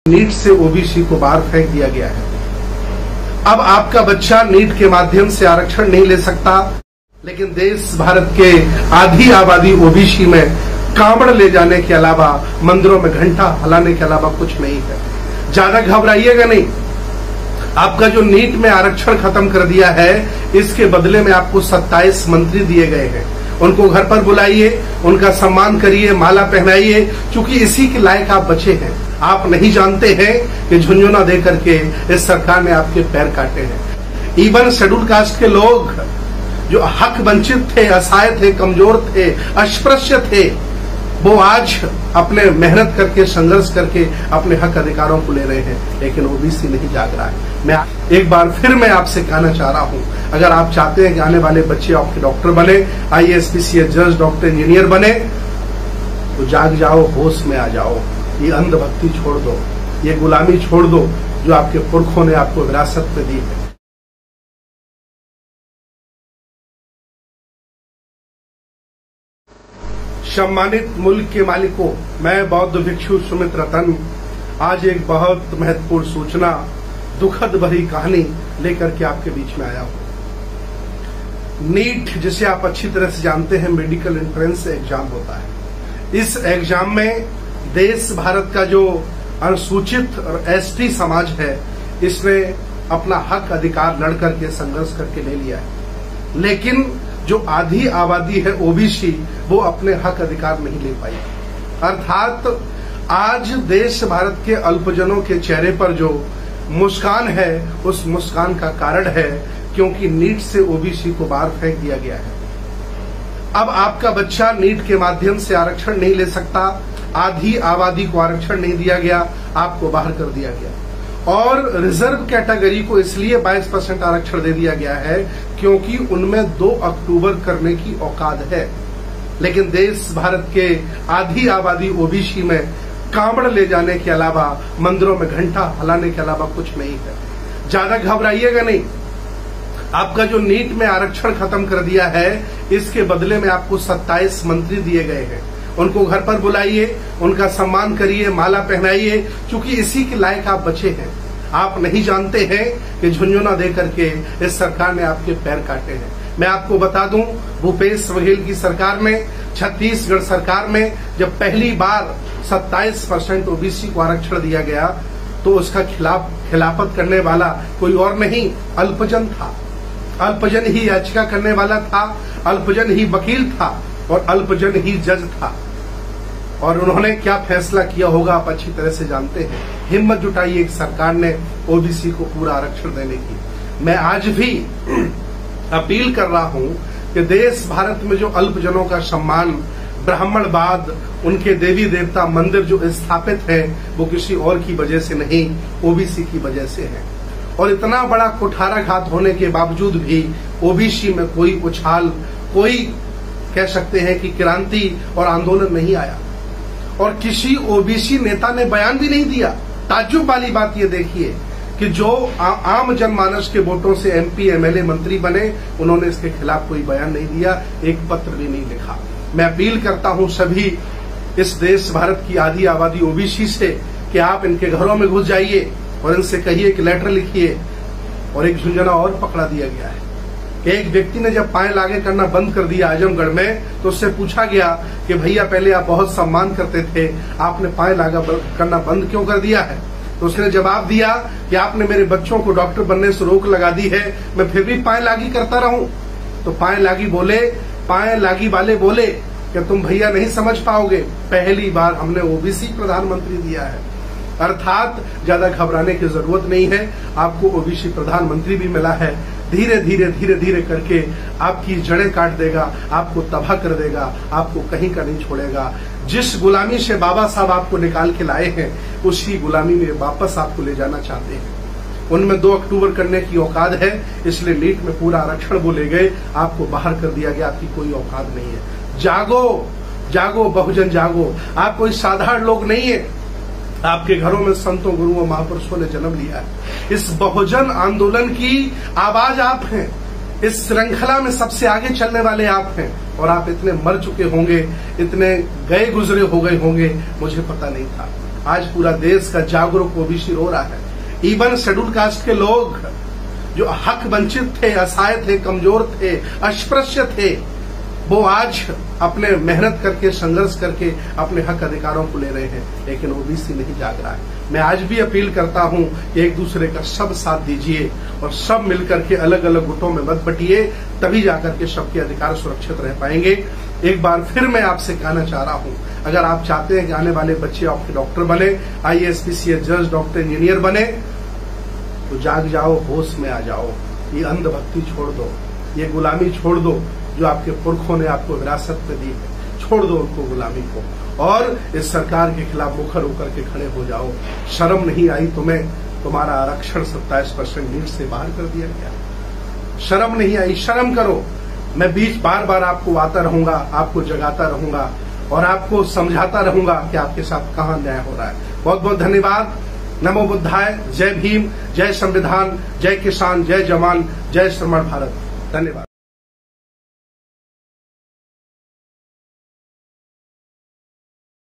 NEET से OBC को बाहर फेंक दिया गया है। अब आपका बच्चा नीट के माध्यम से आरक्षण नहीं ले सकता, लेकिन देश भारत के आधी आबादी ओबीसी में कांवड़ ले जाने के अलावा, मंदिरों में घंटा हलाने के अलावा कुछ नहीं है। ज्यादा घबराइएगा नहीं। आपका जो नीट में आरक्षण खत्म कर दिया है, इसके बदले में आपको 27 मंत्री दिए गए हैं। उनको घर पर बुलाइए, उनका सम्मान करिए, माला पहनाइए, क्योंकि इसी के लायक आप बचे हैं। आप नहीं जानते हैं कि झुंझुना दे करके इस सरकार ने आपके पैर काटे हैं। इवन शेड्यूल कास्ट के लोग जो हक वंचित थे, असहाय थे, कमजोर थे, अस्पृश्य थे, वो आज अपने मेहनत करके, संघर्ष करके अपने हक अधिकारों को ले रहे हैं, लेकिन ओबीसी नहीं जाग रहा है। मैं एक बार फिर मैं आपसे कहना चाह रहा हूं, अगर आप चाहते हैं कि आने वाले बच्चे आपके डॉक्टर बने, IAS, PCS, जज, डॉक्टर, इंजीनियर बने, तो जाग जाओ, होश में आ जाओ। ये अंधभक्ति छोड़ दो, ये गुलामी छोड़ दो जो आपके पुरखों ने आपको विरासत में दी है। सम्मानित मुल्क के मालिकों, मैं बौद्ध भिक्षु सुमित रतन आज एक बहुत महत्वपूर्ण सूचना, दुखद भरी कहानी लेकर के आपके बीच में आया हूं। नीट, जिसे आप अच्छी तरह से जानते हैं, मेडिकल एंट्रेंस एग्जाम होता है। इस एग्जाम में देश भारत का जो अनुसूचित और ST समाज है, इसने अपना हक अधिकार लड़ करके, संघर्ष करके ले लिया है। लेकिन जो आधी आबादी है ओबीसी, वो अपने हक अधिकार नहीं ले पाई। अर्थात आज देश भारत के अल्पजनों के चेहरे पर जो मुस्कान है, उस मुस्कान का कारण है क्योंकि नीट से ओबीसी को बाहर फेंक दिया गया है। अब आपका बच्चा नीट के माध्यम से आरक्षण नहीं ले सकता। आधी आबादी को आरक्षण नहीं दिया गया, आपको बाहर कर दिया गया। और रिजर्व कैटेगरी को इसलिए 22% आरक्षण दे दिया गया है क्योंकि उनमें 2 अक्टूबर करने की औकात है। लेकिन देश भारत के आधी आबादी ओबीसी में कांवड़ ले जाने के अलावा, मंदिरों में घंटा हलाने के अलावा कुछ नहीं है। ज्यादा घबराइएगा नहीं। आपका जो नीट में आरक्षण खत्म कर दिया है, इसके बदले में आपको 27 मंत्री दिए गए हैं। उनको घर पर बुलाइए, उनका सम्मान करिए, माला पहनाइए, क्योंकि इसी के लायक आप बचे हैं। आप नहीं जानते हैं कि झुंझुना दे करके इस सरकार ने आपके पैर काटे हैं। मैं आपको बता दूं, भूपेश बघेल की सरकार में, छत्तीसगढ़ सरकार में जब पहली बार 27% ओबीसी को आरक्षण दिया गया, तो उसका खिलाफत करने वाला कोई और नहीं, अल्पजन था। अल्पजन ही याचिका करने वाला था, अल्पजन ही वकील था और अल्पजन ही जज था। और उन्होंने क्या फैसला किया होगा आप अच्छी तरह से जानते हैं। हिम्मत जुटाई एक सरकार ने ओबीसी को पूरा आरक्षण देने की। मैं आज भी अपील कर रहा हूं कि देश भारत में जो अल्पजनों का सम्मान, ब्राह्मणवाद, उनके देवी देवता मंदिर जो स्थापित है, वो किसी और की वजह से नहीं, ओबीसी की वजह से है। और इतना बड़ा कुठाराघात होने के बावजूद भी ओबीसी में कोई उछाल, कोई कह सकते हैं कि क्रांति और आंदोलन नहीं आया। और किसी ओबीसी नेता ने बयान भी नहीं दिया। ताज्जुब वाली बात ये देखिए कि जो आम जनमानस के वोटों से MP, MLA, मंत्री बने, उन्होंने इसके खिलाफ कोई बयान नहीं दिया, एक पत्र भी नहीं लिखा। मैं अपील करता हूं सभी इस देश भारत की आधी आबादी ओबीसी से कि आप इनके घरों में घुस जाइए और इनसे कहिए कि लेटर लिखिए। और एक झुंझुना और पकड़ा दिया गया है कि एक व्यक्ति ने जब पाए लागे करना बंद कर दिया आजमगढ़ में, तो उससे पूछा गया कि भैया पहले आप बहुत सम्मान करते थे, आपने पाए लागा करना बंद क्यों कर दिया है? तो उसने जवाब दिया कि आपने मेरे बच्चों को डॉक्टर बनने से रोक लगा दी है, मैं फिर भी पाए लागी करता रहूं। तो पाए लागी वाले बोले कि तुम भैया नहीं समझ पाओगे, पहली बार हमने ओबीसी प्रधानमंत्री दिया है। अर्थात ज्यादा घबराने की जरूरत नहीं है। आपको ओबीसी प्रधानमंत्री भी मिला है। धीरे धीरे करके आपकी जड़ें काट देगा, आपको तबाह कर देगा, आपको कहीं का नहीं छोड़ेगा। जिस गुलामी से बाबा साहब आपको निकाल के लाए हैं, उसी गुलामी में वापस आपको ले जाना चाहते हैं। उनमें 2 अक्टूबर करने की औकात है, इसलिए नीट में पूरा आरक्षण वो ले गए, आपको बाहर कर दिया गया। आपकी कोई औकात नहीं है। जागो, जागो बहुजन जागो। आप कोई साधारण लोग नहीं है। आपके घरों में संतों, गुरुओं, महापुरुषों ने जन्म लिया है। इस बहुजन आंदोलन की आवाज आप हैं। इस श्रृंखला में सबसे आगे चलने वाले आप हैं। और आप इतने मर चुके होंगे, इतने गए गुजरे हो गए होंगे, मुझे पता नहीं था। आज पूरा देश का जागरूक ओबीसी रो रहा है। इवन शेड्यूल कास्ट के लोग जो हक वंचित थे, असहाय थे, कमजोर थे, अस्पृश्य थे, वो आज अपने मेहनत करके, संघर्ष करके अपने हक अधिकारों को ले रहे हैं, लेकिन ओबीसी नहीं जाग रहा है। मैं आज भी अपील करता हूं कि एक दूसरे का सब साथ दीजिए और सब मिलकर के अलग अलग गुटों में मत बटिए, तभी जाकर के सबके अधिकार सुरक्षित रह पाएंगे। एक बार फिर मैं आपसे कहना चाह रहा हूं, अगर आप चाहते हैं कि आने वाले बच्चे आपके डॉक्टर बने, IAS, PCS, जज, डॉक्टर, इंजीनियर बने, तो जाग जाओ, होश में आ जाओ। ये अंधभक्ति छोड़ दो, ये गुलामी छोड़ दो जो आपके पुरखों ने आपको विरासत में दी है, छोड़ दो उनको गुलामी को, और इस सरकार के खिलाफ मुखर होकर के खड़े हो जाओ। शर्म नहीं आई तुम्हें? तुम्हारा आरक्षण 27% नीट से बाहर कर दिया गया। शर्म नहीं आई? शर्म करो। मैं बार बार आपको आता रहूंगा, आपको जगाता रहूंगा और आपको समझाता रहूंगा कि आपके साथ कहां न्याय हो रहा है। बहुत बहुत धन्यवाद। नमो बुद्धाय। जय भीम, जय संविधान, जय किसान, जय जवान, जय श्रमण भारत। धन्यवाद।